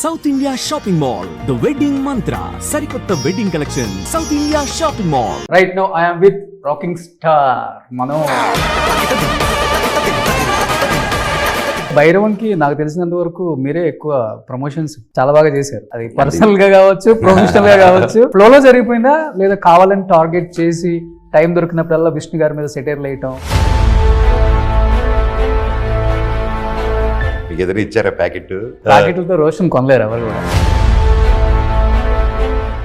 South India shopping mall, the wedding మంత్ర, సరికొత్త wedding collection, south India shopping mall. Right now I am with rocking star Manoj. భైరవన్కి నాకు తెలిసినంత వరకు మీరే ఎక్కువ promotions చాలా బాగా చేశారు. అది పర్సనల్ గా కావచ్చు, ప్రొఫెషనల్ గా కావచ్చు. ఫ్లోలో జరిగిపోయిందా లేదా కావాలని టార్గెట్ చేసి టైం దొరికినప్పుడల్లా విష్ణు గారి మీద సెటైర్లు వేయటం? ఏదైనా ఇచ్చారా ప్యాకెట్లతో రోషన్ కొనలేరు ఎవరు కూడా.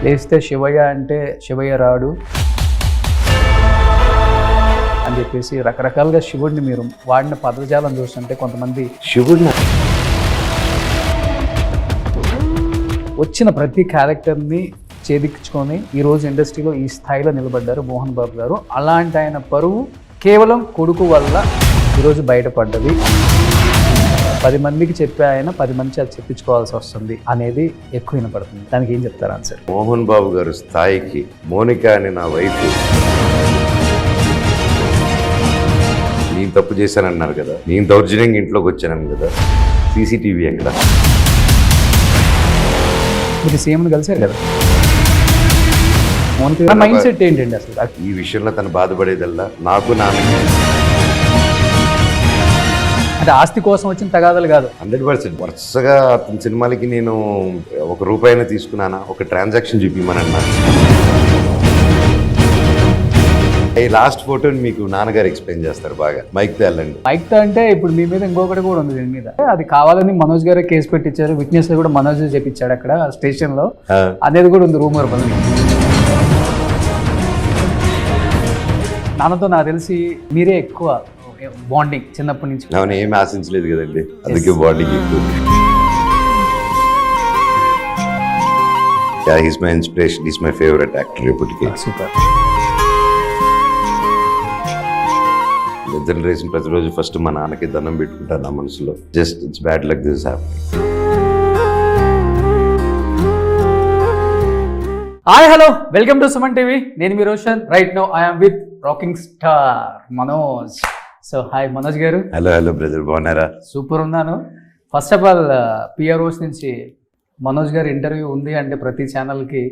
లేస్తే శివయ్య అంటే శివయ్య రాడు అని చెప్పేసి రకరకాలుగా శివుడిని మీరు వాడిన పదజాలం చూస్తుంటే కొంతమంది శివుడిని వచ్చిన ప్రతి క్యారెక్టర్ని ఛేదించుకొని ఈరోజు ఇండస్ట్రీలో ఈ స్థాయిలో నిలబడ్డారు మోహన్ బాబు గారు. అలాంటి ఆయన పరువు కేవలం కొడుకు వల్ల ఈరోజు బయటపడ్డది. 10 మందికి చెప్పే ఆయన 10 మంది అది చెప్పించుకోవాల్సి వస్తుంది అనేది ఎక్కువ వినపడుతుంది. దానికి ఏం చెప్తారు ఆన్సర్? మోహన్ బాబు గారు స్థాయికి మోనికా అని నా వైఫ్ నేను తప్పు చేశానన్నారు కదా, నేను దౌర్జన్యంగా ఇంట్లోకి వచ్చాను కదా, సీసీటీవీ ఎక్కడ? మీరు సీఎంని కలిసారు కదా, మోనికా మైండ్ సెట్ ఏంటండి అసలు? ఈ విషయంలో తను బాధపడేదల్లా నాకు నాన్నకి అంటే ఆస్తి కోసం వచ్చిన తగాదాలు కాదు. 100% వరుసగా అతని సినిమాలకి నేను ₹1 తీసుకున్నానా, ఒక ట్రాన్సాక్షన్ చూపిమనన్నా. ఈ లాస్ట్ ఫోటోని మీకు నాన్నగారు ఎక్స్ప్లెయిన్ చేస్తారు బాగా. మైక్తో వెళ్ళండి. మైక్తో అంటే ఇప్పుడు మీ మీద ఇంకొకటి కూడా ఉంది దీని మీద. అది కావాలని మనోజ్ గారే కేసు పెట్టించారు, విట్నెస్ కూడా మనోజ్ చెప్పించాడు అక్కడ స్టేషన్ లో అనేది కూడా ఉంది రూమర్. నాన్నతో నాకు తెలిసి మీరే ఎక్కువ బాండింగ్ చిన్నప్పటి నుంచి. అవును, ఏమి ఆశించలేదు కదండి, అందుకే బాండింగ్ ఎక్కువ. He's my inspiration, he's my favourite actor ఇప్పటికే. సూపర్. జనరేషన్ ప్రతిరోజు ఫస్ట్ మా నాన్నకి దండం పెట్టుకుంటాను నా మనసులో. Just it's bad luck this happening. Hi hello, welcome to Suman TV. నేను మీ Roshan. Right now I'm with rocking star Manoj. So hi Manoj garu. Hello brother, బాగున్నారా? సూపర్ ఉన్నాను. ఫస్ట్ ఆఫ్ ఆల్ పిఆర్ఓస్ నుంచి మనోజ్ గారు ఇంటర్వ్యూ ఉంది అంటే ప్రతి ఛానల్కి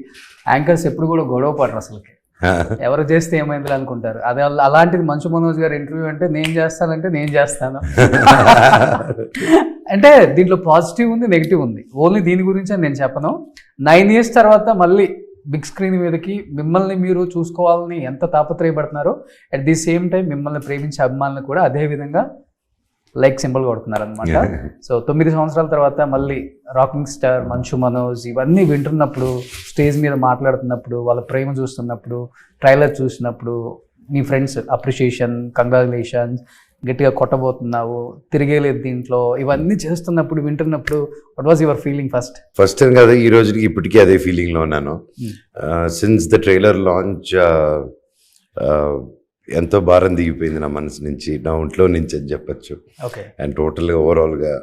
యాంకర్స్ ఎప్పుడు కూడా గొడవ పడరు అసలుకి. ఎవరు చేస్తే ఏమైంది అనుకుంటారు. అదే అలాంటిది మంచు మనోజ్ గారు ఇంటర్వ్యూ అంటే నేను చేస్తానంటే నేను చేస్తాను. అంటే దీంట్లో పాజిటివ్ ఉంది, నెగిటివ్ ఉంది. ఓన్లీ దీని గురించి నేను చెప్పను. 9 years తర్వాత మళ్ళీ బిగ్ స్క్రీన్ మీదకి మిమ్మల్ని మీరు చూసుకోవాలని ఎంత తాపత్రయపడుతున్నారో, అట్ ది సేమ్ టైం మిమ్మల్ని ప్రేమించే అభిమానులు కూడా అదే విధంగా లైక్ సింబల్ కొడుతున్నారు అనమాట. సో 9 సంవత్సరాల తర్వాత మళ్ళీ రాకింగ్ స్టార్ మంచు మనోజ్ ఇవన్నీ వింటున్నప్పుడు, స్టేజ్ మీద మాట్లాడుతున్నప్పుడు, వాళ్ళ ప్రేమ చూస్తున్నప్పుడు, ట్రైలర్ చూసినప్పుడు, మీ ఫ్రెండ్స్ అప్రిషియేషన్, కంగ్రాచులేషన్స్, గట్టిగా కొట్టబోతున్నావు, తిరిగేలేదు దీంట్లో, ఇవన్నీ చేస్తున్నప్పుడు వింటున్నప్పుడు what was your feeling? First time కదా ఈ రోజుకి ఇప్పటికీ అదే ఫీలింగ్లో ఉన్నాను. సిన్స్ ద ట్రైలర్ లాంచ్ ఎంతో భారం దిగిపోయింది నా మనసు నుంచి, నా ఒంట్లో నుంచి అని చెప్పచ్చు. అండ్ టోటల్గా ఓవరాల్గా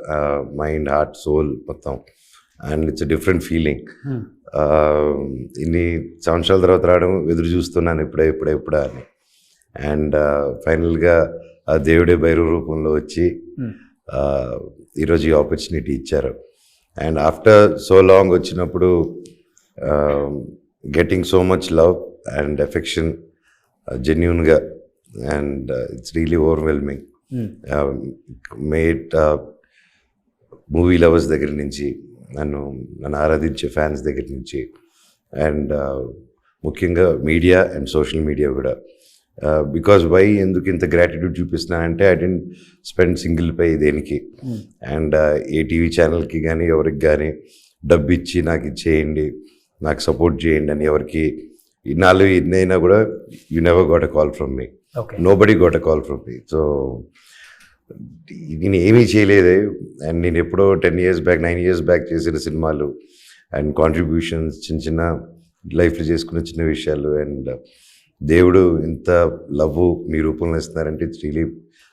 మైండ్, హార్ట్, సోల్ మొత్తం. And it's different feeling. ఇన్ని సంవత్సరాల తర్వాత రావడం ఎదురు చూస్తున్నాను ఎప్పుడా అని. అండ్ ఫైనల్గా ఆ దేవుడే భైరవ రూపంలో వచ్చి ఈరోజు ఈ ఆపర్చునిటీ ఇచ్చారు. అండ్ ఆఫ్టర్ సో లాంగ్ వచ్చినప్పుడు getting so much love and affection జెన్యూన్గా, and it's really overwhelming. Mate movie lovers దగ్గర నుంచి, నన్ను ఆరాధించే ఫ్యాన్స్ దగ్గర నుంచి, అండ్ ముఖ్యంగా మీడియా అండ్ సోషల్ మీడియా కూడా. బికాజ్ వై ఎందుకు ఇంత గ్రాటిట్యూడ్ చూపిస్తున్నానంటే I didn't spend single pie దేనికి. అండ్ ఏ టీవీ ఛానల్కి కానీ ఎవరికి కానీ డబ్బు ఇచ్చి నాకు ఇచ్చేయండి, నాకు సపోర్ట్ చేయండి అని ఎవరికి ఇన్నాళ్ళు ఇన్నైనా కూడా you never got a call from me. Nobody got a call from me. So నేను ఏమీ చేయలేదే. అండ్ నేను ఎప్పుడో 10 years బ్యాక్ 9 years బ్యాక్ చేసిన సినిమాలు అండ్ కాంట్రిబ్యూషన్స్, చిన్న లైఫ్లో చేసుకున్న చిన్న విషయాలు, అండ్ దేవుడు ఇంత లవ్ మీ రూపంలో ఇస్తున్నారంటే it's really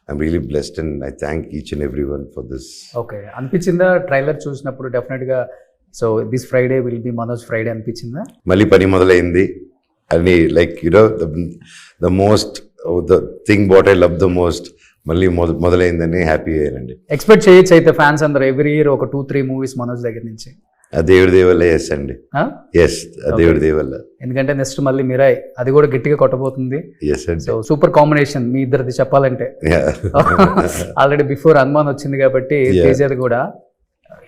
I'm really blessed and I thank each and every one for this. Okay, అనిపించిందా ట్రైలర్ చూసినప్పుడు డెఫినెట్గా so this Friday will be Manoj Friday అనిపించిందా? మళ్ళీ పని మొదలైంది అని, like you know the most the thing what I love the most మళ్ళీ మొదలైందని హ్యాపీ అయ్యానండి. ఎక్స్పెక్ట్ చేయొచ్చు అయితే ఫ్యాన్స్ అందరూ ఎవ్రీ ఇయర్ ఒక 2-3 మూవీస్ మనోజ్ దగ్గర నుంచి? ఆ దేవుడి దేవల్ల ఎస్ అండి, ఎస్ ఆ దేవుడి దేవల్ల. ఎందుకంటే నెక్స్ట్ మళ్ళీ మిరాయ్ అది కూడా గట్టిగా కొట్టబోతుంది. ఎస్ అండి. సో సూపర్ కాంబినేషన్ మీ ఇద్దరిది చెప్పాలంటే. ఆల్రెడీ బిఫోర్ హనుమాన్ వచ్చింది కాబట్టి తేజది కూడా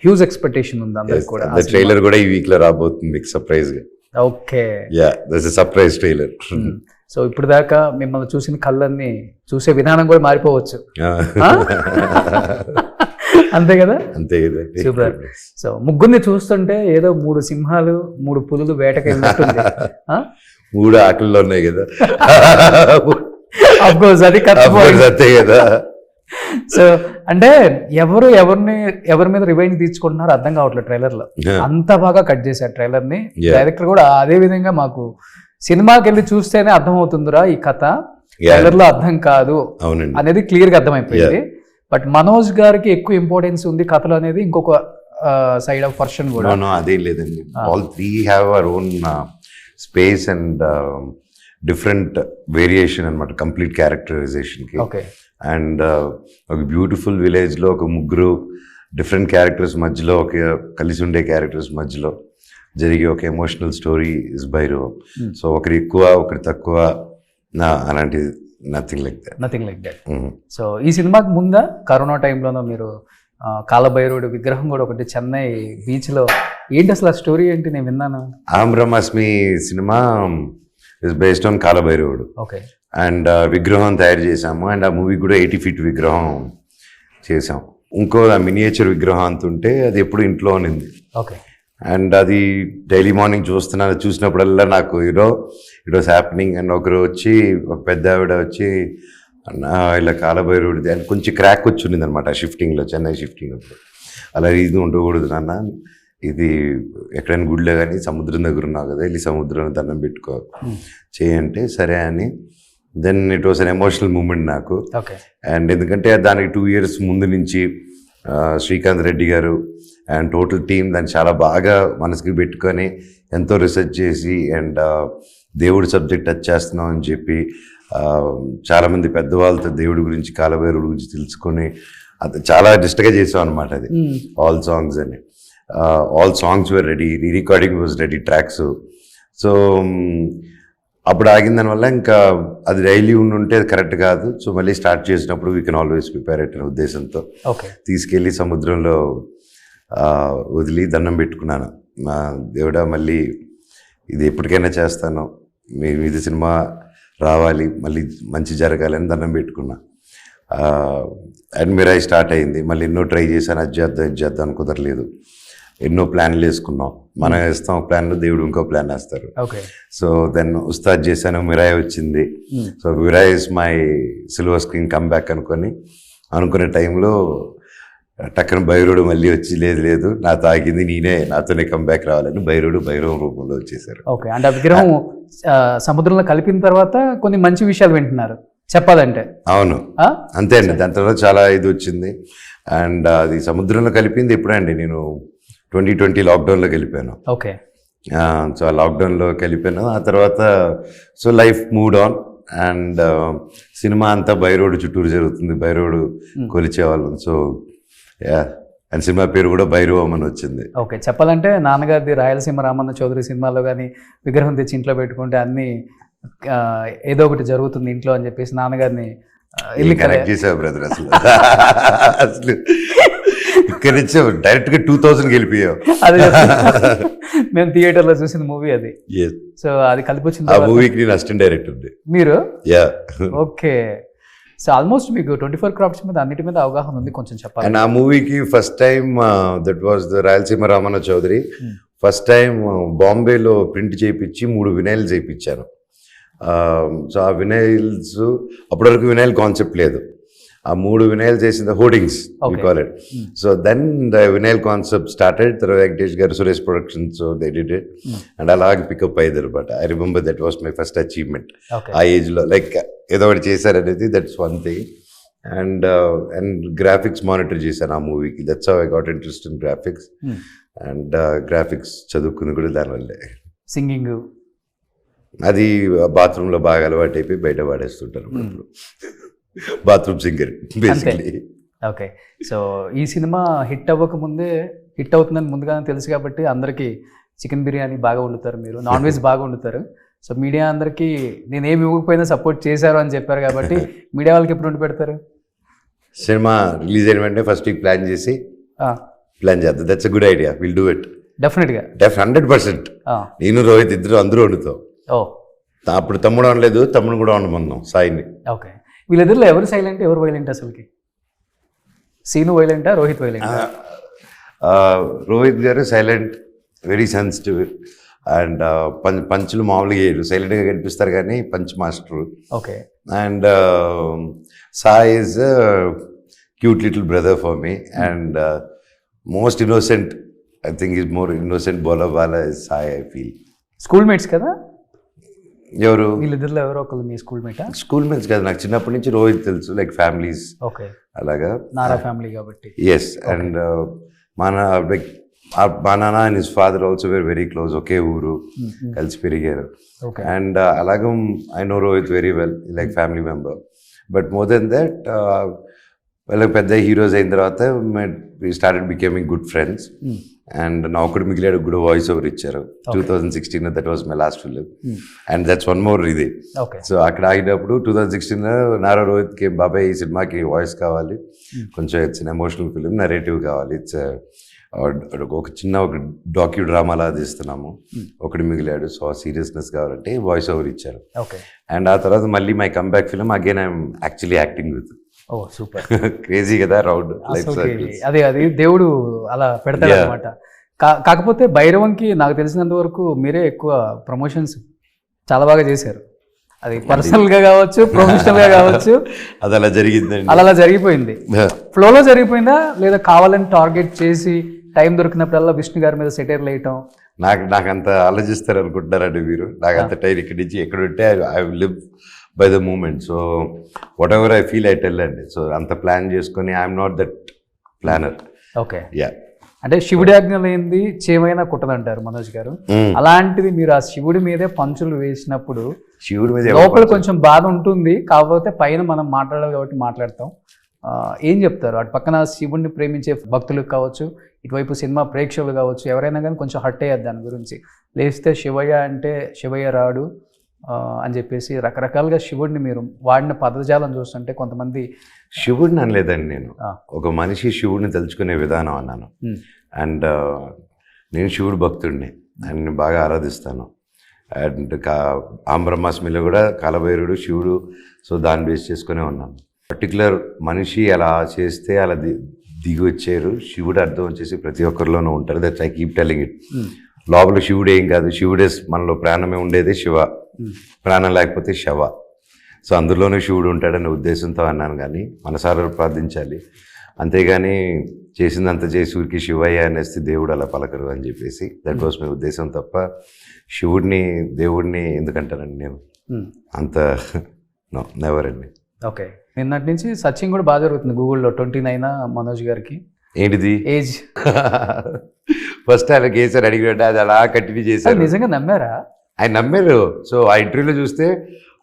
హ్యూజ్ ఎక్స్పెక్టేషన్ ఉంది అందరికి కూడా. ట్రైలర్ కూడా ఈ వీక్ లో రాబోతుంది మీకు సర్ప్రైజ్ గా. Okay, yeah that's a surprise trailer. So ఇప్పుడు దాకా మిమ్మల్ని చూసిన కళ్ళన్నీ చూసే విధానం కూడా మారిపోవచ్చు. అంతే కదా, అంతే కదా. సూపర్. సో ముగ్గురిని చూస్తుంటే ఏదో 3 సింహాలు 3 పులులు వేటకి వెళ్ళినట్టుంది. 3 ఆకలిలో ఉన్నాయి కదా. అఫ్ కోర్స్ అది అంతే కదా. సో అంటే ఎవరి మీద రివెంజ్ తీర్చుకుంటున్నారో అర్థం కావట్లేదు ట్రైలర్ లో. అంత బాగా కట్ చేశారు ట్రైలర్ ని. డైరెక్టర్ కూడా అదే విధంగా మాకు సినిమాకి వెళ్ళి చూస్తేనే అర్థం అవుతుందిరా ఈ కథ, ట్రైలర్ లో అర్థం కాదు అనేది క్లియర్ గా అర్థమైపోయింది. బట్ మనోజ్ గారికి ఎక్కువ ఇంపార్టెన్స్ ఉంది కథలో అనేది ఇంకొక సైడ్ ఆఫ్ పర్సన్ కూడా. అదేం లేదండి, all 3 have our own space and different variation అనమాట కంప్లీట్ క్యారెక్టరైజేషన్ కి. ఓకే. అండ్ ఒక బ్యూటిఫుల్ విలేజ్ లో ఒక ముగ్గురు డిఫరెంట్ క్యారెక్టర్స్ మధ్యలో కలిసి ఉండే క్యారెక్టర్స్ మధ్యలో జరిగే ఒక emotional story is Bhairavam. So ఒకరి ఎక్కువ ఒకరి తక్కువ అలాంటిది నథింగ్ లైక్ దట్. సో ఈ సినిమాకి ముందా కరోనా టైంలోనో మీరు కాలభైరవుడు విగ్రహం కూడా ఒకటి చెన్నై బీచ్ లో, ఏంటి అసలు ఆ స్టోరీ ఏంటి? నేను విన్నాను. ఆమ్ బ్రహ్మాస్మి సినిమా ఇస్ బేస్డ్ ఆన్ కాలభైరవుడు. ఓకే. అండ్ విగ్రహం తయారు చేసాము. అండ్ ఆ మూవీ కూడా 80 feet విగ్రహం చేసాం. ఇంకో మినియేచర్ విగ్రహం అంత ఉంటే అది ఎప్పుడు ఇంట్లో ఉన్నింది. ఓకే. అండ్ అది డైలీ మార్నింగ్ చూసినప్పుడల్లా నాకు ఇట్ వాస్ హ్యాపెనింగ్. అండ్ ఒకరు వచ్చి ఒక పెద్ద ఆవిడ వచ్చి ఇలా కాలభైరవుడిది అని కొంచెం క్రాక్ వచ్చి ఉన్నింది అనమాట షిఫ్టింగ్లో, చెన్నై షిఫ్టింగ్ అప్పుడు. అలా ఇది ఉండకూడదు నాన్న, ఇది ఎక్కడైనా గుడిలో కానీ సముద్రం దగ్గర ఉన్నావు కదా, వెళ్ళి సముద్రంలో దండం పెట్టుకో చేయంటే సరే అని. Then it was an emotional moment నాకు. అండ్ ఎందుకంటే దానికి 2 years ముందు నుంచి శ్రీకాంత్ రెడ్డి గారు అండ్ టోటల్ టీమ్ దాన్ని చాలా బాగా మనసుకి పెట్టుకొని ఎంతో రీసెర్చ్ చేసి అండ్ దేవుడి సబ్జెక్ట్ టచ్ చేస్తున్నాం అని చెప్పి చాలామంది పెద్దవాళ్ళతో దేవుడి గురించి కాలభైరవుడి గురించి తెలుసుకొని అది చాలా డిస్ట్గా చేసాం అనమాట. అది ఆల్ సాంగ్స్ అని all songs were ready, recording was ready, tracks. So అప్పుడు ఆగిన దానివల్ల ఇంకా అది డైలీ ఉంటే అది కరెక్ట్ కాదు. సో మళ్ళీ స్టార్ట్ చేసినప్పుడు వీ కెన్ ఆల్వేస్ ప్రిపేర్ అనే ఉద్దేశంతో తీసుకెళ్ళి సముద్రంలో వదిలి దండం పెట్టుకున్నాను. నా దేవుడా మళ్ళీ ఇది ఎప్పటికైనా చేస్తాను, ఇది సినిమా రావాలి, మళ్ళీ మంచి జరగాలని దండం పెట్టుకున్నా. అండ్ మిరాయి స్టార్ట్ అయింది. మళ్ళీ ఎన్నో ట్రై చేశాను, అది చేద్దాం కుదరలేదు. ఎన్నో ప్లాన్లు వేసుకున్నాం. మనం వేస్తాం ఒక ప్లాన్లో, దేవుడు ఇంకో ప్లాన్ వేస్తారు. సో దెన్ ఉస్తాద్ చేశాను, మిరాయి వచ్చింది. So Mirai is my silver screen come back అనుకునే టైంలో టక్కన భైరవుడు మళ్ళీ వచ్చి లేదు నాతో ఆగింది, నాతోనే కంబ్యాక్ రావాలని భైరవం రూపంలో వచ్చేసారు. ఓకే. అంటే ఆ విగ్రహం సముద్రంలో కలిపిన తర్వాత కొన్ని మంచి విషయాలు వింటున్నారు చెప్పాలంటే. అవును, అంతే అండి. దాని తర్వాత చాలా ఇది వచ్చింది. అండ్ అది సముద్రంలో కలిపింది ఎప్పుడండి, నేను 2020 లాక్డౌన్లో కలిపాను. ఓకే. సో ఆ లాక్డౌన్లో కలిపాను. ఆ తర్వాత so life mood on. And cinema అంతా భైరవుడు చుట్టూరు జరుగుతుంది, భైరవుడు కొలిచేవాళ్ళం. సో అండ్ సినిమా పేరు కూడా భైరవం అని వచ్చింది. ఓకే. చెప్పాలంటే నాన్నగారిది రాయలసీమ రామన్న చౌదరి సినిమాలో కానీ విగ్రహం తెచ్చి ఇంట్లో పెట్టుకుంటే అన్ని ఏదో ఒకటి జరుగుతుంది ఇంట్లో అని చెప్పేసి నాన్నగారిని కనెక్ట్ చేసావు బ్రదర్. అసలు ఇక్కడ నుంచి డైరెక్ట్ గా 2000 వెళ్ళిపోయావు. అదే మేము థియేటర్లో చూసిన మూవీ అది. సో అది కలిపి వచ్చింది. ఆ మూవీకి నేను అసిస్టెంట్ డైరెక్టర్ మీరు. ఓకే. సో ఆల్మోస్ట్ మీకు 24 క్రాఫ్ట్స్ మీద అన్నిటి మీద అవగాహన ఉంది, కొంచెం చెప్పాలి. అండ్ ఆ మూవీకి first time that was the Rayalaseema Ramanna Chowdary. First time బాంబేలో ప్రింట్ చేయించి 3 వినైల్స్ చేయించాను. సో ఆ వినైల్స్ అప్పటివరకు వినైల్ కాన్సెప్ట్ లేదు. ఆ 3 వినైల్స్ చేసిన hoardings we call it. So then the vinyl concept started. తర్వాత వెంకటేష్ గారు, Suresh Productions they did it. And అలాగే పికప్ అయ్యారు. But I remember that was my first achievement ఆ ఏజ్లో. లైక్ ఏదో ఒకటి చేశారనేది, that's one thing. And graphics monitor చేశాను ఆ మూవీకి. That's how I got interest in graphics. And graphics చదువుకుని కూడా దానివల్లే. సింగింగ్ అది బాత్రూంలో బాగా అలవాటు అయిపోయి బయట పాడేస్తుంటారు bathroom singer basically. Okay. So ఈ సినిమా హిట్ అవ్వక ముందే హిట్ అవుతుందని ముందుగానే తెలుసు కాబట్టి అందరికీ చికెన్ బిర్యానీ బాగా వండుతారు, మీరు నాన్ వెజ్ బాగా వండుతారు. సో మీడియా అందరికీ నేను ఏమి ఇవ్వకపోయినా సపోర్ట్ చేశారు అని చెప్పారు కాబట్టి మీడియా వాళ్ళకి ఎప్పుడు వండి పెడతారు? సినిమా రిలీజ్ అయిన వెంటనే ఫస్ట్ వీక్ ప్లాన్ చేసి ప్లాన్ చేద్దాం. That's a good idea, will do it డెఫినెట్గా. 100%. నేను రోహిత్ ఇద్దరు అందరూ వండుతాం. ఓ అప్పుడు తమ్ముడు అనలేదు, తమ్ముడు కూడా వండమన్నాం సాయిని. ఓకే. వీళ్ళిద్దరిలో ఎవరు సైలెంట్ ఎవరు వైలెంట్ అసలుకి? సీను వైలెంటా, రోహిత్ వైలెంటా? రోహిత్ గారు సైలెంట్, వెరీ సెన్సిటివ్ అండ్ పంచులు మామూలుగా వేయరు, సైలెంట్గా కనిపిస్తారు కానీ punch master. Okay. And Sai is cute little brother for me and most innocent. I think is more innocent bowler Bala is Sai, I feel. School mates కదా ఎవరు? వీళ్ళిద్దరిలో ఎవరో ఒకళ్ళు మీ స్కూల్ మేటా? స్కూల్ మేట్స్ కదా, నాకు చిన్నప్పటి నుంచి రోహిత్ తెలుసు, లైక్ ఫ్యామిలీస్. ఓకే. అలాగా నారా ఫ్యామిలీ కాబట్టి. ఎస్. అండ్ మా నాన్న and his father also were very close, ఒకే ఊరు, కలిసి పెరిగారు. అండ్ అలాగే I know Rohit very well, like family member. But more than that వాళ్ళకి పెద్ద హీరోస్ అయిన తర్వాత we started becoming good friends. And నా ఒకటి మిగిలాడు కూడా వాయిస్ ఓవర్ ఇచ్చారు 2016. That was my last film. And that's one more ఇది. సో అక్కడ ఆగినప్పుడు 2016లో నారా రోహిత్కి బాబాయ్ ఈ సినిమాకి వాయిస్ కావాలి, కొంచెం ఇట్స్ ఎమోషనల్ ఫిలిం, నరేటివ్ కావాలి, ఇట్స్ ఒక చిన్న డాక్యూ డ్రామాలా తీస్తున్నాము, ఒకటి మిగిలాడు, సో సీరియస్నెస్ కావాలంటే వాయిస్ ఓవర్ ఇచ్చారు. అండ్ ఆ తర్వాత మళ్ళీ my comeback film again I'm actually acting with. Oh super. Crazy కదా రౌండ్ లైఫ్. అదే అది దేవుడు అలా పెడతాడు అనమాట. కాకపోతే భైరవంకి నాకు తెలిసినంత వరకు మీరే ఎక్కువ ప్రమోషన్స్ చాలా బాగా చేశారు. అది పర్సనల్ గా కావచ్చు, ప్రొఫెషనల్ గా కావచ్చు, అది అలా జరిగిందండి. అలా జరిగిపోయింది, ఫ్లోలో జరిగిపోయిందా లేదా కావాలని టార్గెట్ చేసి టైం దొరికినప్పుడల్లా విష్ణు గారి మీద సెటైర్లు వేయటం? నాకంత ఆలోచిస్తారు అనుకుంటున్నారండి మీరు. నాకు అంత టైం ఇక్కడి నుంచి ఎక్కడుంటే I live by the moment. So whatever I feel I tell అండి. సో అంత ప్లాన్ చేసుకొని I'm not that planner. Okay. Yeah. అంటే శివుడి ఆజ్ఞ లేనిది చేమైనా కుట్టదంటారు మనోజ్ గారు. అలాంటిది మీరు ఆ శివుడి మీదే పంచులు వేసినప్పుడు శివుడి మీద లోపల కొంచెం బాధ ఉంటుంది, కాకపోతే పైన మనం మాట్లాడాలి కాబట్టి మాట్లాడతాం. ఏం చెప్తారు? అటు పక్కన శివుడిని ప్రేమించే భక్తులకు కావచ్చు, ఇటువైపు సినిమా ప్రేక్షకులు కావచ్చు, ఎవరైనా కానీ కొంచెం హర్ట్ అయ్యారు దాని గురించి. లేస్తే శివయ్య అంటే శివయ్య రాడు అని చెప్పేసి రకరకాలుగా శివుడిని మీరు వాడిన పదజాలం చూస్తుంటే కొంతమంది శివుడిని అనలేదండి నేను, ఒక మనిషి శివుడిని తలుచుకునే విధానం అన్నాను. అండ్ నేను శివుడు భక్తుడిని, ఆయన బాగా ఆరాధిస్తాను. అండ్ ఆంబ్రహ్మాస్మిలో కూడా కాలభైరుడు శివుడు, సో దాన్ని బేస్ చేసుకునే ఉన్నాను. పర్టికులర్ మనిషి అలా చేస్తే అలా దిగి వచ్చారు, శివుడు అర్థం వచ్చేసి ప్రతి ఒక్కరిలోనూ ఉంటారు. That's I keep telling it. లోపల శివుడు ఏం కాదు, శివుడే మనలో ప్రాణమే ఉండేది శివ, ప్రాణం లేకపోతే శవ. సో అందులోనే శివుడు ఉంటాడనే ఉద్దేశంతో అన్నాను, కానీ మనసారా ప్రార్థించాలి, అంతేగాని చేసిందంత చేసి ఊరికి శివయ్య అనేసి దేవుడు అలా పలకరు అని చెప్పేసి దట్ వాస్ మై ఉద్దేశం తప్ప శివుడిని దేవుడిని ఎందుకంటానండి నేను, అంత నో నెవర్ అండి. ఓకే. నిన్నటి నుంచి సర్చింగ్ కూడా బాగా జరుగుతుంది గూగుల్లో. 29 మనోజ్ గారికి ఏంటిది ఏజ్? ఫస్ట్ ఆయన కేసీఆర్ అడిగినట్టు అది అలా కంటిన్యూ చేశారు. నిజంగా నమ్మారా? ఆయన నమ్మారు. సో ఆ ఇంటర్వ్యూలో చూస్తే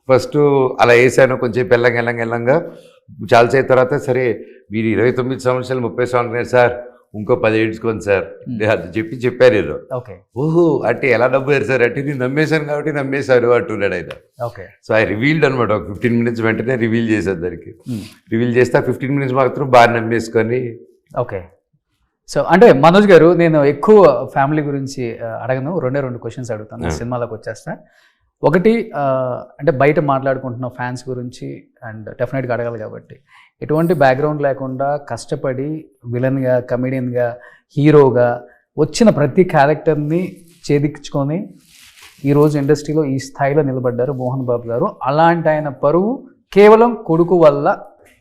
ఫస్ట్ అలా వేసాను, కొంచెం వెళ్ళంగా చాలాసేపు తర్వాత సరే మీరు 29 సంవత్సరాలు 30 సంవత్సరాలు సార్, ఇంకో 10 ఏడ్చుకోండి సార్ అది చెప్పారు ఏదో. ఓకే. ఓహో అంటే ఎలా నమ్మారు సార్ అంటే నేను నమ్మేశాను కాబట్టి నమ్మేశారు అంటున్నాడు ఆయన. ఓకే. సో ఐ రివీల్డ్ అనమాట, ఒక 15 minutes వెంటనే రివీల్ చేశాను దానికి. రివీల్ చేస్తే 15 minutes మాత్రం బాగా నమ్మేసుకొని. ఓకే. సో అంటే మనోజ్ గారు, నేను ఎక్కువ ఫ్యామిలీ గురించి అడగను, 2 క్వశ్చన్స్ అడుగుతాను, సినిమాలోకి వచ్చేస్తా. ఒకటి అంటే బయట మాట్లాడుకుంటున్న ఫ్యాన్స్ గురించి అండ్ డెఫినెట్గా అడగాలి కాబట్టి, ఎటువంటి బ్యాక్గ్రౌండ్ లేకుండా కష్టపడి విలన్గా, కమెడియన్గా, హీరోగా వచ్చిన ప్రతి క్యారెక్టర్ని ఛేదించుకొని ఈరోజు ఇండస్ట్రీలో ఈ స్థాయిలో నిలబడ్డారు మోహన్ బాబు గారు. అలాంటి ఆయన పరువు కేవలం కొడుకు వల్ల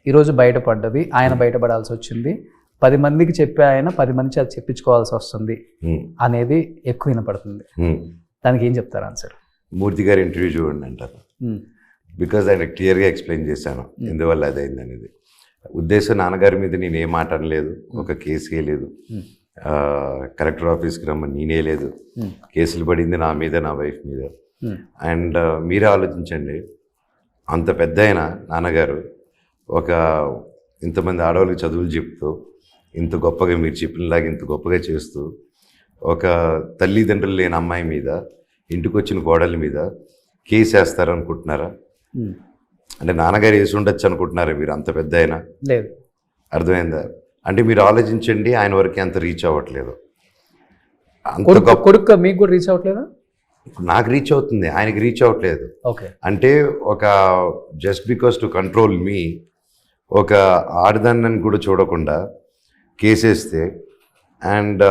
ఈరోజు బయటపడ్డది, ఆయన బయటపడాల్సి వచ్చింది. 10 మందికి చెప్పే ఆయన 10 మంది అది చెప్పించుకోవాల్సి వస్తుంది అనేది ఎక్కువ వినపడుతుంది. దానికి ఏం చెప్తారు ఆన్సర్? మూర్తి గారి ఇంటర్వ్యూ చూడండి అంటారు. బికాజ్ ఆయన క్లియర్గా ఎక్స్ప్లెయిన్ చేశాను ఎందువల్ల అదైంది అనేది. ఉద్దేశం నాన్నగారి మీద నేను ఏం మాట అనలేదు, ఒక కేసు లేదు, కలెక్టర్ ఆఫీస్కి రమ్మని నేనే లేదు, కేసులు పడింది నా మీద, నా వైఫ్ మీద. అండ్ మీరే ఆలోచించండి, అంత పెద్ద ఆయన నాన్నగారు ఒక ఇంతమంది ఆడవాళ్ళకి చదువులు చెప్తూ ఇంత గొప్పగా మీరు చెప్పినలాగా ఇంత గొప్పగా చేస్తూ ఒక తల్లిదండ్రులు లేని అమ్మాయి మీద ఇంటికి వచ్చిన కోడలి మీద కేసు వేస్తారనుకుంటున్నారా? అంటే నాన్నగారు వేసి ఉండొచ్చు అనుకుంటున్నారా మీరు? అంత పెద్ద అయినా లేదు. అర్థమైందా? అంటే మీరు ఆలోచించండి, ఆయన వరకు అంత రీచ్ అవ్వట్లేదు. అంత గొప్ప కొడుకు మీకు కూడా రీచ్ అవ్వట్లేదా? నాకు రీచ్ అవుతుంది, ఆయనకి రీచ్ అవ్వట్లేదు. ఓకే. అంటే ఒక జస్ట్ బికాస్ టు కంట్రోల్ మీ ఒక ఆడదాన్ని కూడా చూడకుండా కేసేస్తే and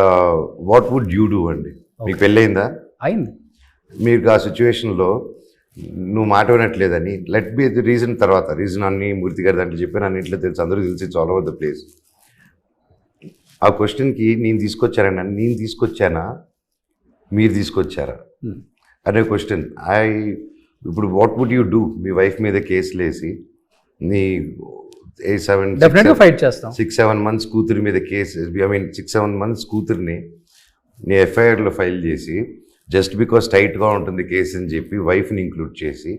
what would you do అండి? మీకు పెళ్ళయిందా? అయింది. మీకు ఆ సిచ్యువేషన్లో నువ్వు మాట వినట్లేదని లెట్ బి ది రీజన్, తర్వాత రీజన్ అన్ని మూర్తి గారి దాంట్లో చెప్పాను, అన్నింటిలో తెలుసు, అందరూ తెలిసి it's all over the place. ఆ క్వశ్చన్కి నేను తీసుకొచ్చానండి, నేను తీసుకొచ్చానా మీరు తీసుకొచ్చారా అనే క్వశ్చన్. ఇప్పుడు వాట్ వుడ్ యూ డూ? మీ వైఫ్ మీద కేసులు వేసి నీ 5 months కూతురి మీద కేసు, ఐ మీన్ 6-7 months కూతురిని నీ ఎఫ్ఐఆర్లో ఫైల్ చేసి జస్ట్ బికాస్ టైట్గా ఉంటుంది కేసు అని చెప్పి వైఫ్ని ఇంక్లూడ్ చేసి,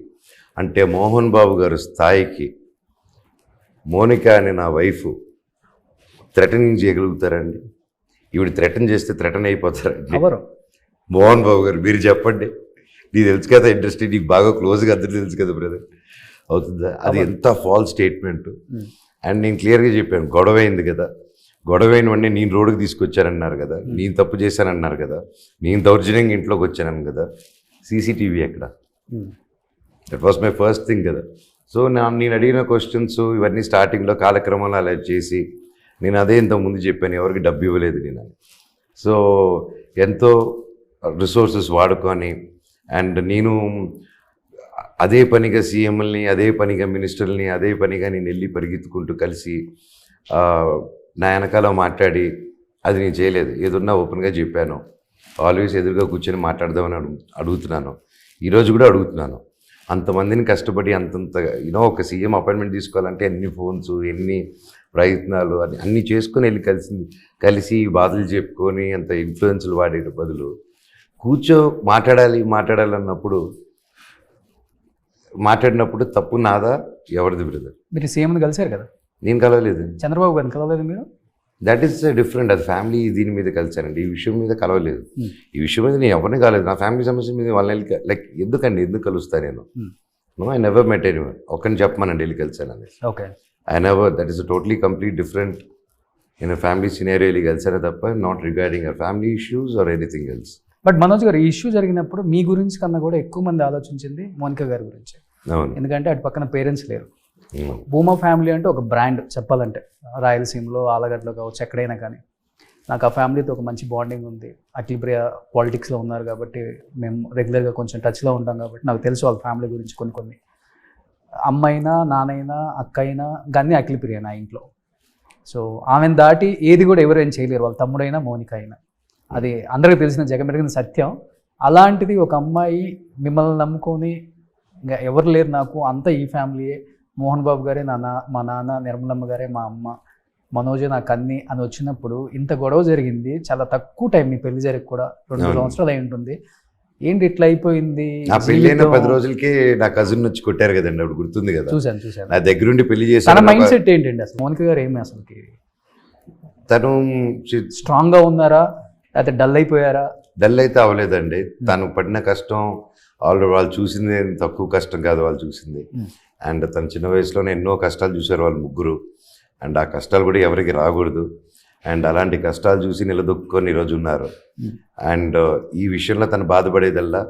అంటే మోహన్ బాబు గారు స్థాయికి మోనిక అనే నా వైఫ్ థ్రెటనింగ్ చేయగలుగుతారండి? ఈవిడ థ్రెటన్ చేస్తే థ్రెటన్ అయిపోతారండి. ఎవరు? మోహన్ బాబు గారు. మీరు చెప్పండి, నీకు తెలుసు కదా ఇండస్ట్రీ, నీకు బాగా క్లోజ్గా అందరికీ తెలుసు కదా బ్రదర్. అవుతుందా? అది ఎంత ఫాల్స్ స్టేట్మెంట్. అండ్ నేను క్లియర్గా చెప్పాను, గొడవ అయింది కదా, గొడవ అయిన వెంటనే నేను రోడ్డుకి తీసుకొచ్చానన్నారు కదా, నేను తప్పు చేశానన్నారు కదా, నేను దౌర్జన్యంగా ఇంట్లోకి వచ్చాను కదా, సీసీటీవీ ఎక్కడ? That was my first thing కదా. సో నేను అడిగిన క్వశ్చన్స్ ఇవన్నీ స్టార్టింగ్లో కాలక్రమంలో అలా చేసి నేను అదే ఇంతకుముందు చెప్పాను, ఎవరికి డబ్బు ఇవ్వలేదు నేను అని. సో ఎంతో రిసోర్సెస్ వాడుకొని అండ్ నేను అదే పనిగా సీఎంఎల్ని, అదే పనిగా మినిస్టర్ని, అదే పనిగా నేను వెళ్ళి పరిగెత్తుకుంటూ కలిసి నా వెనకాల మాట్లాడి అది నేను చేయలేదు. ఏదన్నా ఓపెన్గా చెప్పాను, ఆల్వేస్ ఎదురుగా కూర్చొని మాట్లాడదామని అడుగుతున్నాను, ఈరోజు కూడా అడుగుతున్నాను. అంతమందిని కష్టపడి అంతంత ఒక సీఎం అపాయింట్మెంట్ తీసుకోవాలంటే ఎన్ని ఫోన్స్, ఎన్ని ప్రయత్నాలు అన్నీ చేసుకొని వెళ్ళి కలిసి బాధలు చెప్పుకొని అంత ఇన్ఫ్లుయెన్స్లు వాడే బదులు మాట్లాడినప్పుడు తప్పు నాదా ఎవరిది బ్రదర్? మీరు సీఎంని కలిశారు కదా? నేను కలవలేదు. చంద్రబాబు గారిని కలవలేదు మీరు? That is different. అది ఫ్యామిలీ దీని మీద కలిసానండి, ఈ విషయం మీద కలవలేదు. ఈ విషయం మీద నేను ఎవరిని కాలేదు. నా ఫ్యామిలీ సమస్య మీద వాళ్ళని లైక్ ఎందుకు కలుస్తా నేను? No, I never met anyone. ఒకరిని చెప్పమనండి వెళ్ళి కలిసానని. Okay. I never, that is totally complete different. నేను ఫ్యామిలీ సినారియో వెళ్ళి కలిసానే తప్ప not regarding our family issues or anything else. But Manoj garu, ఈ ఇష్యూ జరిగినప్పుడు మీ గురించి కన్నా కూడా ఎక్కువ మంది ఆలోచించింది మోనిక గారి గురించి. ఎందుకంటే అటు పక్కన పేరెంట్స్ లేరు. భూమా ఫ్యామిలీ అంటే ఒక బ్రాండ్ చెప్పాలంటే, రాయలసీమలో ఆలగడ్డలో కావచ్చు ఎక్కడైనా కానీ. నాకు ఆ ఫ్యామిలీతో ఒక మంచి బాండింగ్ ఉంది. అఖిలప్రియ పాలిటిక్స్లో ఉన్నారు కాబట్టి మేము రెగ్యులర్గా కొంచెం టచ్లో ఉంటాం కాబట్టి నాకు తెలుసు వాళ్ళ ఫ్యామిలీ గురించి కొన్ని. అమ్మైనా, నాన్నైనా, అక్క అయినా కానీ అఖిలప్రియ నా ఇంట్లో. సో ఆమెను దాటి ఏది కూడా ఎవరేం చేయలేరు, వాళ్ళ తమ్ముడైనా మోనిక అయినా. అది అందరికీ తెలిసిన జగమెరిగిన సత్యం. అలాంటిది ఒక అమ్మాయి మిమ్మల్ని నమ్ముకొని ఇంకా ఎవరు లేరు నాకు, అంతా ఈ ఫ్యామిలీయే, మోహన్ బాబు గారే మా నాన్న, నిర్మలమ్మ గారే మా అమ్మ, మనోజే నాకు అన్ని అని వచ్చినప్పుడు ఇంత గొడవ జరిగింది. చాలా తక్కువ టైం మీ పెళ్లి జరిగి కూడా 2 సంవత్సరాలు అయి ఉంటుంది. ఏంటి ఇట్లా అయిపోయింది? నా పెళ్ళైన 10 రోజులకి నా కజిన్ వచ్చి కొట్టారు కదండి, అప్పుడు గుర్తుంది కదా? చూశాను. నా దగ్గరుండి పెళ్లి చేసి. తన మైండ్ సెట్ ఏంటండి అసలు? మోనిక గారు ఏమి అసలుకి తను స్ట్రాంగ్గా ఉన్నారా లేకపోతే డల్ అయిపోయారా? డల్ అయితే అవ్వలేదండి. తను పడిన కష్టం ఆల్రెడీ వాళ్ళు చూసింది తక్కువ కష్టం కాదు, వాళ్ళు చూసింది. అండ్ తన చిన్న వయసులోనే ఎన్నో కష్టాలు చూశారు వాళ్ళు ముగ్గురు. అండ్ ఆ కష్టాలు కూడా ఎవరికి రాకూడదు. అండ్ అలాంటి కష్టాలు చూసి నిలదొక్కుని ఈరోజు ఉన్నారు. అండ్ ఈ విషయంలో తను బాధపడేదల్లా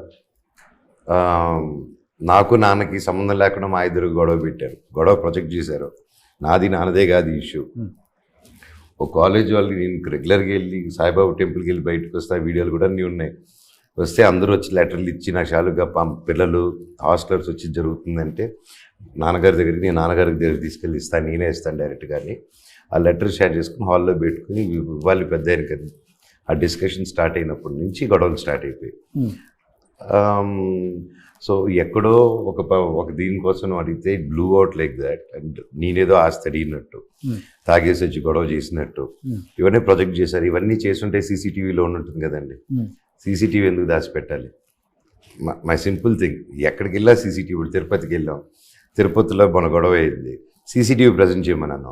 నాకు నాన్నకి సంబంధం లేకుండా మా ఇద్దరు గొడవ పెట్టారు, గొడవ ప్రొజెక్ట్ చేశారు. నాన్నదే కాదు ఇష్యూ. ఒక కాలేజ్ వాళ్ళు నేను రెగ్యులర్గా వెళ్ళి సాయిబాబా టెంపుల్కి వెళ్ళి బయటకు వస్తే ఆ వీడియోలు కూడా అన్నీ ఉన్నాయి. వస్తే అందరూ వచ్చి లెటర్లు ఇచ్చి నా షాలుగా పిల్లలు హాస్టలర్స్ వచ్చి జరుగుతుందంటే నాన్నగారి దగ్గరికి, నేను నాన్నగారికి దగ్గరికి తీసుకెళ్ళి ఇస్తాను, నేనే ఇస్తాను డైరెక్ట్. కానీ ఆ లెటర్ షేర్ చేసుకుని హాల్లో పెట్టుకుని వాళ్ళు పెద్ద అయిన కదా ఆ డిస్కషన్ స్టార్ట్ అయినప్పటి నుంచి గొడవలు స్టార్ట్ అయిపోయాయి. సో ఎక్కడో ఒక దీనికోసం అడిగితే blue out like that. And నేనేదో ఆస్తి అడిగినట్టు, తాగేసి వచ్చి గొడవ చేసినట్టు ఇవన్నీ ప్రొజెక్ట్ చేశారు. ఇవన్నీ చేస్తుంటే సీసీటీవీలో ఉంటుంది కదండి. సీసీటీవీ ఎందుకు దాచిపెట్టాలి? My simple thing. ఎక్కడికి వెళ్ళా సీసీటీవీ. ఇప్పుడు తిరుపతికి వెళ్ళాం, తిరుపతిలో మన గొడవ అయింది, సీసీటీవీ ప్రజెంట్ చేయమన్నాను.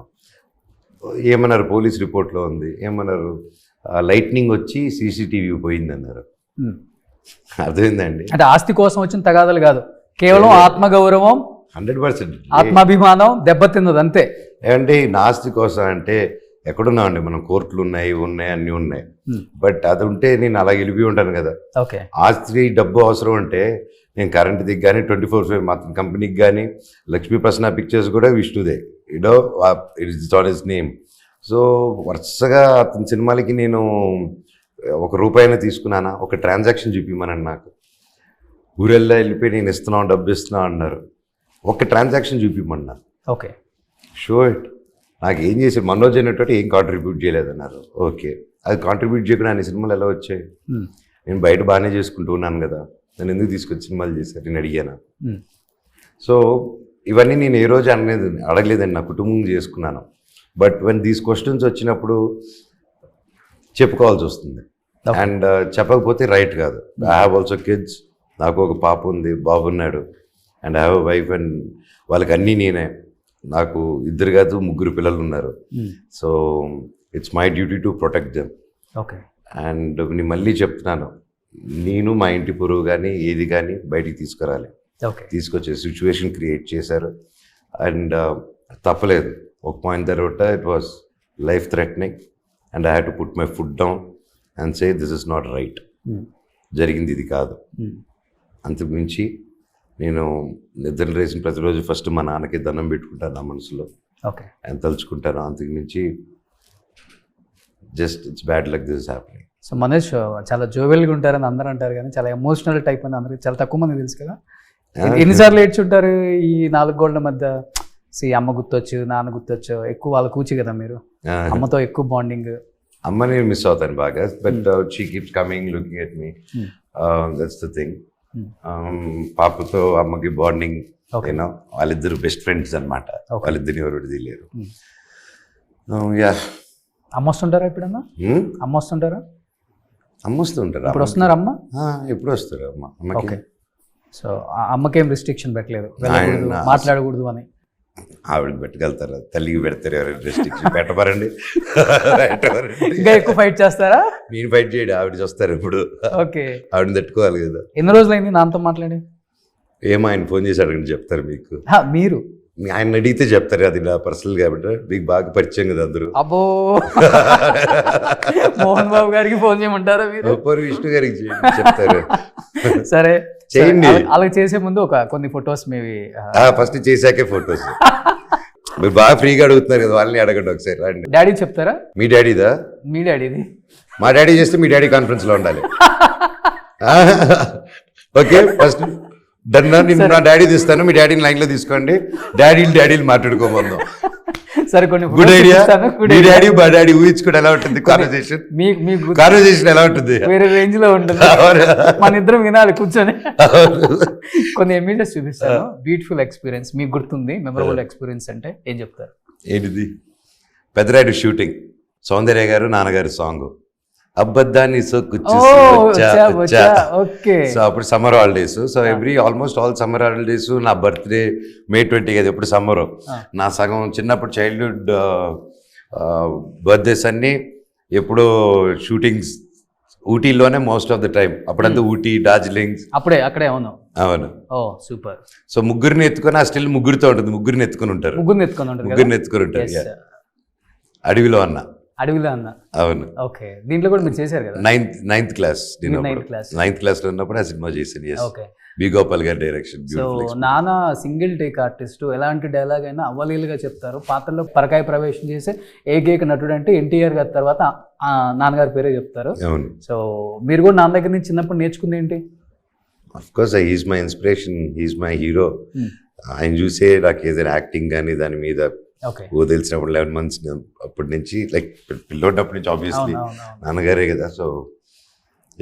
ఏమన్నారు, పోలీస్ రిపోర్ట్లో ఉంది, ఏమన్నారు, లైట్నింగ్ వచ్చి సీసీటీవీ పోయిందన్నారు. అర్థమైందండి. అంటే ఆస్తి కోసం వచ్చిన తగాదాలు కాదు, కేవలం ఆత్మగౌరవం 100%. ఆత్మాభిమానం దెబ్బతిన్నది అంతే. ఏమంటే నాస్తి కోసం అంటే ఎక్కడున్నామండి మనం, కోర్టులు ఉన్నాయి అన్నీ ఉన్నాయి. బట్ అది ఉంటే నేను అలా వెళ్ళిపోయి ఉంటాను కదా. ఓకే, ఆస్తి డబ్బు అవసరం అంటే నేను కరెంట్ దిగ్ కానీ 24/7 మాత్రం కంపెనీకి కానీ, లక్ష్మీ ప్రసన్న పిక్చర్స్ కూడా విష్ణుదే, it's on his name. So వరుసగా అతని సినిమాలకి నేను ₹1 తీసుకున్నానా, ఒక ట్రాన్సాక్షన్ చూపిమనండి నాకు. ఊరెల్లా వెళ్ళిపోయి నేను ఇస్తున్నాను, డబ్బు ఇస్తున్నాను అన్నారు, ఒక ట్రాన్సాక్షన్ చూపిమన్నారు. Okay, show it. నాకు ఏం చేసి మనోజ్ అనేటువంటి ఏం కాంట్రిబ్యూట్ చేయలేదన్నారు. ఓకే, అది కాంట్రిబ్యూట్ చేయకుండా అన్ని సినిమాలు ఎలా వచ్చాయి? నేను బయట బాగానే చేసుకుంటూ ఉన్నాను కదా, నేను ఎందుకు తీసుకొచ్చి సినిమాలు చేశారు నేను అడిగాను. సో ఇవన్నీ నేను ఏ రోజు అడగలేదండి, నా కుటుంబం చేసుకున్నాను. బట్ వెన్ దీస్ క్వశ్చన్స్ వచ్చినప్పుడు చెప్పుకోవాల్సి వస్తుంది. అండ్ చెప్పకపోతే రైట్ కాదు. ఐ హ్యావ్ ఆల్సో కిడ్స్, నాకు ఒక పాప ఉంది, బాబు ఉన్నాడు. And I have a wife, and వాళ్ళకి అన్నీ నేనే. నాకు 2 కాదు 3 పిల్లలు ఉన్నారు. So it's my duty to protect them. Okay, and నేను మళ్ళీ చెప్తున్నాను, నేను మా ఇంటి పొరుగు కానీ ఏది కానీ బయటికి తీసుకురాలి. ఓకే, తీసుకొచ్చే సిచ్యువేషన్ క్రియేట్ చేశారు. అండ్ తప్పలేదు. ఒక పాయింట్ తర్వాత it was life threatening and I had to put my foot down and say this is not right. జరిగింది ఇది కాదు. అంతకుమించి నేను నిద్ర లేసిన ప్రతిరోజు ఫస్ట్ మా నాన్నకి దండం పెట్టుకుంటాను నా మనసులో. ఓకే, ఆయన తలుచుకుంటాను. అంతకుమించి just it's bad luck this happening. So Manoj చాలా జోవెల్గా ఉంటారని అందరూ అంటారు, కానీ చాలా ఎమోషనల్ టైప్ అని అందరికి చాలా తక్కువ మంది తెలుసు కదా. ఎన్నిసార్లు ఏడ్చుంటారు ఈ 4 గోళ్ల మధ్య? అమ్మ గుర్తొచ్చు, నాన్న గుర్తొచ్చు, ఎక్కువ వాళ్ళ కూచి కదా మీరు, అమ్మతో ఎక్కువ బాండింగ్. అమ్మని మిస్ అవుతాను బాగా. But she keeps coming, looking at me. That's the thing. పాపతో అమ్మకి బాండింగ్, యూనో, వాళ్ళిద్దరు బెస్ట్ ఫ్రెండ్స్ అనమాట. వాళ్ళిద్దరిని ఎవరు తెలియరు. యా. అమ్మ వస్తుంటారా ఎప్పుడన్నా? అమ్మ వస్తుంటారా? అమ్మ వస్తుంటారు. ఇప్పుడు వస్తున్నారు అమ్మ? ఎప్పుడు వస్తారు అమ్మ? అమ్మకి. సో అమ్మకేం రిస్ట్రిక్షన్ పెట్టలేదు, వెళ్ళకూడదు, మాట్లాడకూడదు అని? ఆవిడకి పెట్టగలుగుతారా? తల్లికి పెడతారు ఎవరైనా రెస్ట్రిక్షన్? పెట్టమరండి. ఇంకా ఎక్కువ ఫైట్ చేస్తారా? నేను ఫైట్ చేయడు, ఆవిడ చూస్తారు ఇప్పుడు. ఓకే, ఆవిడని తట్టుకోవాలి కదా. ఎన్ని రోజులైంది నాన్నతో మాట్లాడి? ఏమో ఆయన ఫోన్ చేసి అడగండి, చెప్తారు మీకు. మీరు ఆయన అడిగితే చెప్తారు, అది నా పర్సనల్ కాబట్టి. మీకు బాగా పరిచయం కదా అందరూ. అబ్బో, మోహన్ బాబు గారికి ఫోన్ చేయమంటారా మీరు? విష్ణు గారికి చెప్తారు. సరే చేయండి. అలాగే చేసే ముందు కొన్ని ఫొటోస్ మేవి ఫస్ట్ చేశాకే ఫొటోస్. మీరు బాగా ఫ్రీగా అడుగుతున్నారు కదా, వాళ్ళని అడగండి ఒకసారి. రండి. డాడీ చెప్తారా? మీ డాడీదా? మీ డాడీది. మా డాడీ చేస్తే మీ డాడీ కాన్ఫరెన్స్ లో ఉండాలి. Okay, first done. నేను నా డాడీ తీస్తాను, మీ డాడీని లైన్ లో తీసుకోండి. డాడీలు మాట్లాడుకోమందాం. సరే, కొన్ని గుడ్ ఐడియా. మీ డాడీ మా డాడీ ఊహించుకోవడం ఎలా ఉంటుంది? కాన్వర్సేషన్ ఎలా ఉంటుంది? వేరే రేంజ్ లో ఉంటుంది. మన ఇద్దరం వినాలి కూర్చొని. కొన్ని ఇమేజెస్ చూపిస్తాను. బ్యూటిఫుల్ ఎక్స్పీరియన్స్ మీకు గుర్తుంది, మెమరబుల్ ఎక్స్పీరియన్స్ అంటే ఏం చెప్తారు? ఏంటిది? పెద్దరాయుడు షూటింగ్, సౌందర్య గారు నాన్నగారు సాంగ్, అబ్బద్దాన్ని సో అప్పుడు summer holidays. So almost all summer holidays, నా బర్త్డే May 20 కదా, ఎప్పుడు సమ్మర్. నా సగం చిన్నప్పుడు చైల్డ్హుడ్ బర్త్డేస్ అన్నీ ఎప్పుడో షూటింగ్స్ ఊటీలోనే మోస్ట్ ఆఫ్ ద టైం. అప్పుడంతా ఊటీ, డార్జిలింగ్ అక్కడే. అవును. సూపర్. సో ముగ్గురిని ఎత్తుకొని, ఆ స్టిల్ ముగ్గురితో ఉంటుంది, ముగ్గురిని ఎత్తుకొని ఉంటారు. ముగ్గురిని ఎత్తుకొని ఉంటారు. అడవిలో అన్న. అవును. ఓకే, దీంట్లో కూడా మీరు చేశారు కదా? నైన్త్ క్లాస్ లో ఉన్నప్పుడు ఆ సినిమా చేశాను. బి గోపాల్ గారి డైరెక్షన్. సో నాన్న సింగిల్ టేక్ ఆర్టిస్ట్, ఎలాంటి డైలాగ్ అయినా అవలీలుగా చెప్తారు. పాత్రలో పరకాయ ప్రవేశం చేసే ఏకైక నటుడు అంటే ఎన్టీఆర్ గారి తర్వాత నాన్నగారి పేరే చెప్తారు. అవును. సో మీరు కూడా నాన్న దగ్గర నుంచి చిన్నప్పుడు నేర్చుకుంది ఏంటి? Of course he's my inspiration, he's my hero. ఆయన చూసే నాకు ఏదైనా యాక్టింగ్ కానీ దాని మీద తెలిసినప్పుడు 11 months అప్పటి నుంచి, లైక్ పిల్లోటప్పటి నుంచి ఆబ్వియస్లీ నాన్నగారే కదా. So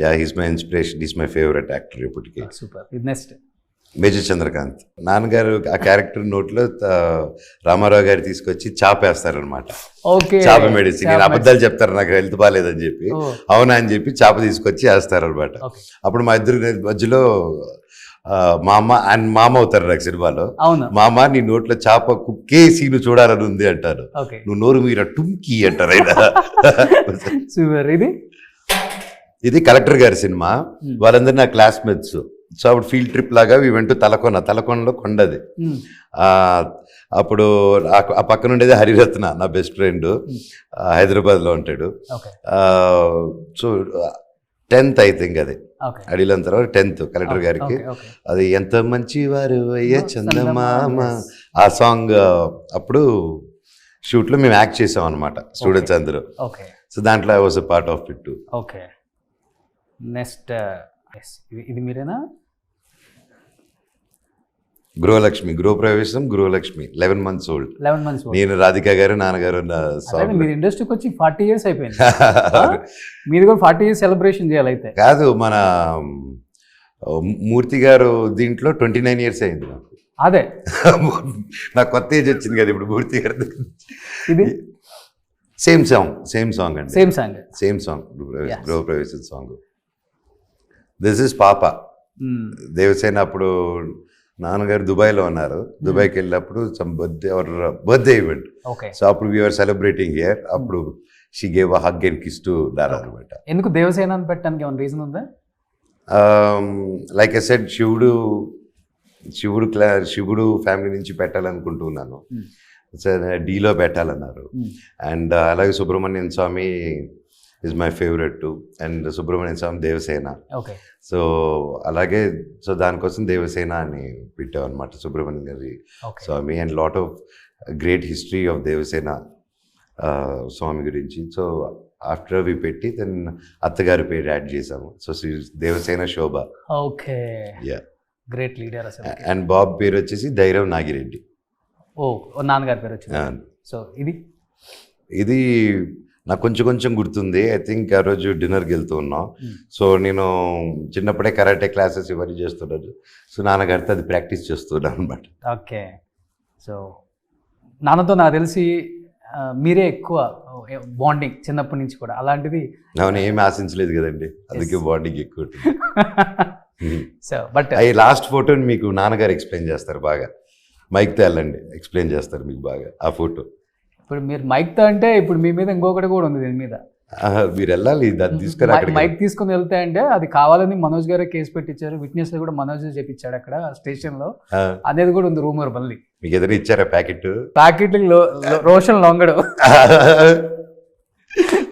yeah, he's my inspiration, he's my favourite actor ఇప్పటికీ. సూపర్. Next major Chandrakanth. నాన్నగారు ఆ క్యారెక్టర్ నోట్లో రామారావు గారు తీసుకొచ్చి చాపేస్తారనమాట. చాప మెడిసిన్. నేను అబద్ధాలు చెప్తారు, నాకు హెల్త్ బాగాలేదని చెప్పి. అవునా అని చెప్పి చాప తీసుకొచ్చి వేస్తారనమాట. అప్పుడు మా ఇద్దరు మధ్యలో మా అమ్మ అండ్ మామ అవుతారు నాకు సినిమాలో. అవును. మామ నీ నోట్లో చేప కుక్కే సీను చూడాలని ఉంది అంటారు. ఓకే. నువ్వు నోరు మీర టుంకి అంటారు ఆయన. సూపర్. ఇది కలెక్టర్ గారి సినిమా. వాళ్ళందరూ నా క్లాస్మేట్స్. సో అప్పుడు ఫీల్డ్ ట్రిప్ లాగా వెంటూ తలకొండలో కొండది. అప్పుడు ఆ పక్కన ఉండేది హరిరత్న, నా బెస్ట్ ఫ్రెండ్, హైదరాబాద్లో ఉంటాడు. సో 10th ఐ థింక్ అది అడిగిన తర్వాత 10th కలెక్టర్ గారికి. అది ఎంత మంచి వారు అయ్యే చందమామ ఆ సాంగ్ అప్పుడు షూట్లో మేము యాక్ట్ చేసాం అనమాట, స్టూడెంట్స్ అందరూ. సో దాంట్లో I was a part of it. Okay. Next ఇది మీరేనా? గృహప్రవేశం గృహలక్ష్మి 11 months old. 11 months old. నేను రాధిక గారు నాన్నగారు మీరు ఇండస్ట్రీకి వచ్చి 40 years అయిపోయింది. మీరు కూడా 40 years సెలబ్రేషన్ చేయాలి అయితే. కాదు, మన మూర్తి గారు దీంట్లో 29 years అయింది నాకు. అదే నాకు కొత్త ఏజ్ వచ్చింది కదా ఇప్పుడు మూర్తి గారి. ఇది సేమ్ సాంగ్ అండి. Same song Gruhapravesam song. This is పాప. దేవసేన అప్పుడు నాన్నగారు దుబాయ్లో ఉన్నారు. దుబాయ్కి వెళ్ళినప్పుడు సమ్ బర్త్డే ఈవెంట్. సో అప్పుడు వీఆర్ సెలబ్రేటింగ్ హియర్. అప్పుడు she gave a hug and kiss to dada అనమాట. ఎందుకు దేవసేన అని పెట్టడానికి ఏమైనా రీజన్ ఉందా? లైక్ ఐ సెడ్, శివుడు ఫ్యామిలీ నుంచి పెట్టాలనుకుంటున్నాను. డీలో పెట్టాలన్నారు. అండ్ అలాగే Subrahmanyam Swamy is my favourite too. And Subrahmanyam Swamy Devasena. So అలాగే సో దానికోసం దేవసేన అని పెట్టాం అనమాట, సుబ్రహ్మణ్యం గారి Swamy. And lot of great history of Devasena Swamy గురించి. సో ఆఫ్టర్ వి పెట్టి దెన్ అత్తగారి పేరు యాడ్ చేసాము. సో దేవసేన శోభ. ఓకే. యా, గ్రేట్ లీడర్ అసలు. అండ్ బాబ్ పేరు వచ్చేసి ధైర్యం నాగిరెడ్డి. నాన్నగారి పేరు వచ్చింది. సో ఇది నాకు కొంచెం గుర్తుంది. ఐ థింక్ ఆ రోజు డిన్నర్కి వెళ్తూ ఉన్నాం. సో నేను చిన్నప్పుడే కరాటే క్లాసెస్ ఇవన్నీ చేస్తున్నాను. సో నాన్నగారితో అది ప్రాక్టీస్ చేస్తున్నాను అనమాట. ఓకే. సో నాన్నతో నాకు తెలిసి మీరే ఎక్కువ బాండింగ్ చిన్నప్పటి నుంచి కూడా. అలాంటిది అవును, ఏమి ఆశించలేదు కదండి, అందుకే బాండింగ్ ఎక్కువ. సో బట్ ఈ లాస్ట్ ఫోటోని మీకు నాన్నగారు ఎక్స్ప్లెయిన్ చేస్తారు బాగా. మైక్తో వెళ్ళండి, ఎక్స్ప్లెయిన్ చేస్తారు మీకు బాగా ఆ ఫోటో. ఇప్పుడు మీరు మైక్తో అంటే ఇప్పుడు మీ మీద ఇంకొకటి కూడా ఉంది దీని మీద. మీరు వెళ్ళాలి, దాన్ని తీసుకుని మైక్ తీసుకుని వెళ్తే అంటే అది కావాలని మనోజ్ గారే కేసు పెట్టించారు. విట్నెస్ కూడా మనోజ్ చెప్పించాడు అక్కడ స్టేషన్ లో అనేది కూడా ఉంది రూమర్. మళ్ళీ మీకు ఎదురు ఇచ్చారా ప్యాకెట్ రోషన్ లొంగడు.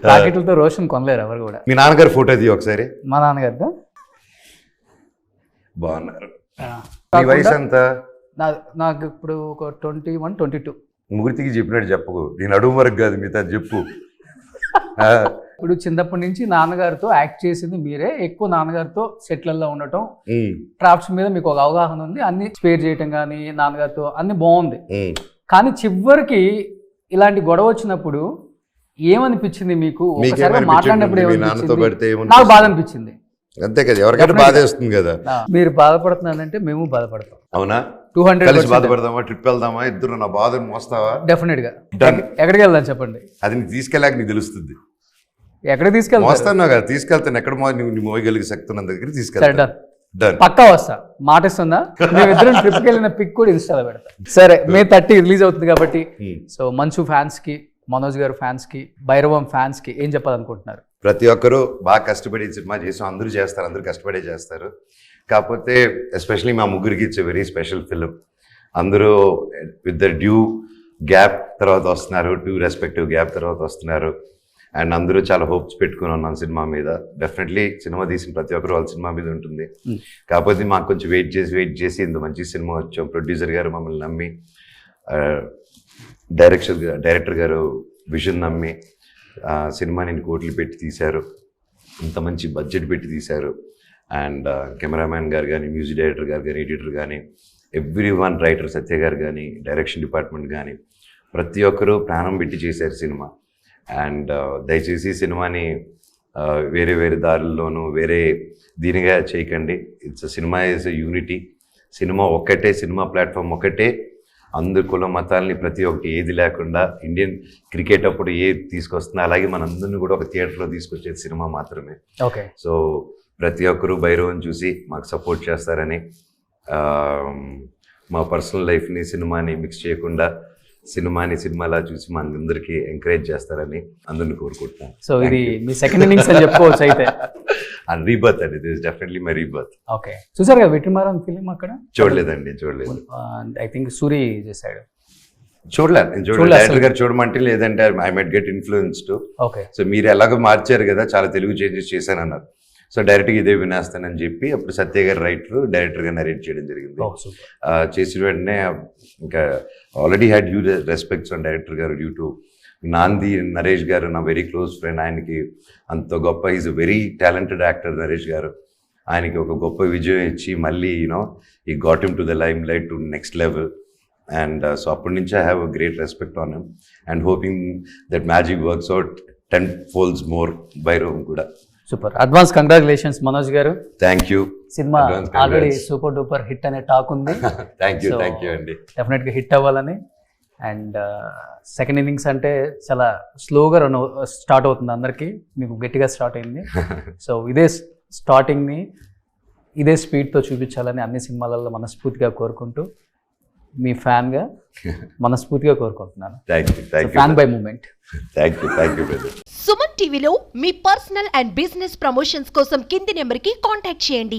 ప్యాకెట్లతో రోషన్ కొనలేరు ఎవరు కూడా. మీ నాన్నగారు ఫోటో అది ఒకసారి. మా నాన్నగారితో బాగున్నారు. మీ వయసు ఎంత? నాకు ఇప్పుడు ఒక 21, 22. మూర్తికి చెప్పినట్టు చెప్పకు, నేను అడుగు వరకు కాదు మిగతా చెప్పు. ఇప్పుడు చిన్నప్పటి నుంచి నాన్నగారితో యాక్ట్ చేసింది మీరే. ఎక్కువ నాన్నగారితో సెట్లలో ఉండటం, క్రాఫ్ట్స్ మీద మీకు ఒక అవగాహన ఉంది. అన్ని స్పేర్ చేయటం కానీ నాన్నగారితో అన్ని బాగుంది. కానీ చివరికి ఇలాంటి గొడవ వచ్చినప్పుడు ఏమనిపించింది మీకు? మాట్లాడినప్పుడు నాకు బాధ అనిపించింది. అంతే కదా, ఎవరికైనా బాధ వేస్తుంది కదా. మీరు బాధపడుతున్నారంటే మేము బాధపడతాం. అవునా? 200 బాధపడదామా, ట్రిప్ వెళ్దామా, ఇద్దరు నా బాధను మోస్తావా? డెఫినెట్ గా. ఎక్కడికి వెళ్దాం చెప్పండి. అది నీకు తీసుకెళ్ళాక నీకు తెలుస్తుంది. ఎక్కడికి తీసుకెళ్తా? మోస్తాను కదా, తీసుకెళ్తాను. ఎక్కడ నువ్వు మోయగలిగే శక్తి ఉన్న దగ్గరికి తీసుకెళ్తాను. పక్కా వస్తా, మాట ఇస్తుందా? మేమిద్దరం ట్రిప్కి వెళ్ళిన పిక్ కూడా ఇన్స్టాలో పెడతా. సరే, May 30 రిలీజ్ అవుతుంది కాబట్టి సో మంచు ఫ్యాన్స్ కి, మనోజ్ గారు ఫ్యాన్స్ కి, భైరవం ఫ్యాన్స్ కి ఏం చెప్పాలనుకుంటున్నారు? ప్రతి ఒక్కరూ బాగా కష్టపడి సినిమా చేసాం. అందరూ చేస్తారు, అందరూ కష్టపడే చేస్తారు. కాకపోతే ఎస్పెషలీ మా ముగ్గురికి it's a very special film. అందరూ విత్ ద డ్యూ గ్యాప్ తర్వాత వస్తున్నారు, డ్యూ రెస్పెక్టివ్ గ్యాప్ తర్వాత వస్తున్నారు. అండ్ అందరూ చాలా హోప్స్ పెట్టుకుని ఉన్నాం సినిమా మీద. డెఫినెట్లీ సినిమా తీసిన ప్రతి ఒక్కరు వాళ్ళ సినిమా మీద ఉంటుంది. కాకపోతే మాకు కొంచెం వెయిట్ చేసి ఇంత మంచి సినిమా వచ్చాం. ప్రొడ్యూసర్ గారు మమ్మల్ని నమ్మి, డైరెక్టర్ గారు విజన్ నమ్మి సినిమాని కోట్లు పెట్టి తీశారు. ఇంత మంచి బడ్జెట్ పెట్టి తీశారు. అండ్ కెమెరామ్యాన్ గారు కానీ, మ్యూజిక్ డైరెక్టర్ గారు కానీ, ఎడిటర్ కానీ, ఎవ్రీవన్, రైటర్ సత్య గారు కానీ, డైరెక్షన్ డిపార్ట్మెంట్ కానీ ప్రతి ఒక్కరూ ప్రాణం పెట్టి చేశారు సినిమా. అండ్ దయచేసి సినిమాని వేరే వేరే దారుల్లోనూ వేరే దీనిగా చేయకండి. Cinema is a unity. Cinema ఒక్కటే, సినిమా ప్లాట్ఫామ్ ఒకటే. అందరు కుల మతాలని ప్రతి ఒక్కటి ఏది లేకుండా ఇండియన్ క్రికెట్ అప్పుడు ఏది తీసుకొస్తుందో అలాగే మనందరినీ కూడా ఒక థియేటర్లో తీసుకొచ్చేది సినిమా మాత్రమే. ఓకే. సో ప్రతి ఒక్కరూ భైరవం చూసి మాకు సపోర్ట్ చేస్తారని మా పర్సనల్ లైఫ్ని సినిమాని మిక్స్ చేయకుండా సినిమాని సినిమాలా చూసి మా అందరికీ ఎంకరేజ్ చేస్తారని అందరిని కోరుకుంటున్నాను. సో ఇది మీ సెకండ్ ఇన్నింగ్స్ అని చెప్పుకోవచ్చు అయితే. అండ్ రీబర్త్ అండి, this definitely my rebirth. Okay, చూసారు కదా వెట్రిమారన్ ఫిలిం అక్కడ? చూడలేదండి, చూడలేదు. ఐ థింక్ సూరి చేశాడు. చూడలేదు, నేను చూడలేదు. డైరెక్టర్ గారు చూడమంటే, లేదంటే I might get influenced. Okay, so మీరు ఎలాగో మార్చారు కదా, చాలా తెలుగు చేంజెస్ చేశానన్నారు. సో డైరెక్ట్గా ఇదే వినేస్తానని చెప్పి అప్పుడు సత్య గారు రైటర్, డైరెక్టర్గా నరేట్ చేయడం జరిగింది. చేసిన వెంటనే ఇంకా already had huge respects on director గారు డ్యూ టు నాంది నరేష్ గారు, నా వెరీ క్లోజ్ ఫ్రెండ్. ఆయనకి అంత గొప్ప, is a very talented actor Naresh గారు. ఆయనకి ఒక గొప్ప విజయం ఇచ్చి మళ్ళీ ఈ got him to the lime light to next level. And so అప్పటి నుంచి I have a great respect on him and hoping that magic works out 10 folds more by Rome కూడా. సూపర్, అడ్వాన్స్ కంగ్రాచులేషన్స్ మనోజ్ గారు. Thank you. Cinema already super duper hit అనే talk ఉంది. Thank you అండి. డెఫినెట్గా hit అవ్వాలని. And second innings అంటే చాలా స్లోగా స్టార్ట్ అవుతుంది అందరికీ, మీకు గట్టిగా స్టార్ట్ అయింది. సో ఇదే స్టార్టింగ్ని ఇదే స్పీడ్తో చూపించాలని అన్ని సినిమాలలో మనస్ఫూర్తిగా కోరుకుంటూ, మీ ఫ్యాన్గా మనస్ఫూర్తిగా కోరుకుంటున్నాను. Fan boy moment. Thank you brother. Suman టీవీలో మీ పర్సనల్ అండ్ బిజినెస్ ప్రమోషన్స్ కోసం కింది నెంబర్కి కాంటాక్ట్ చేయండి.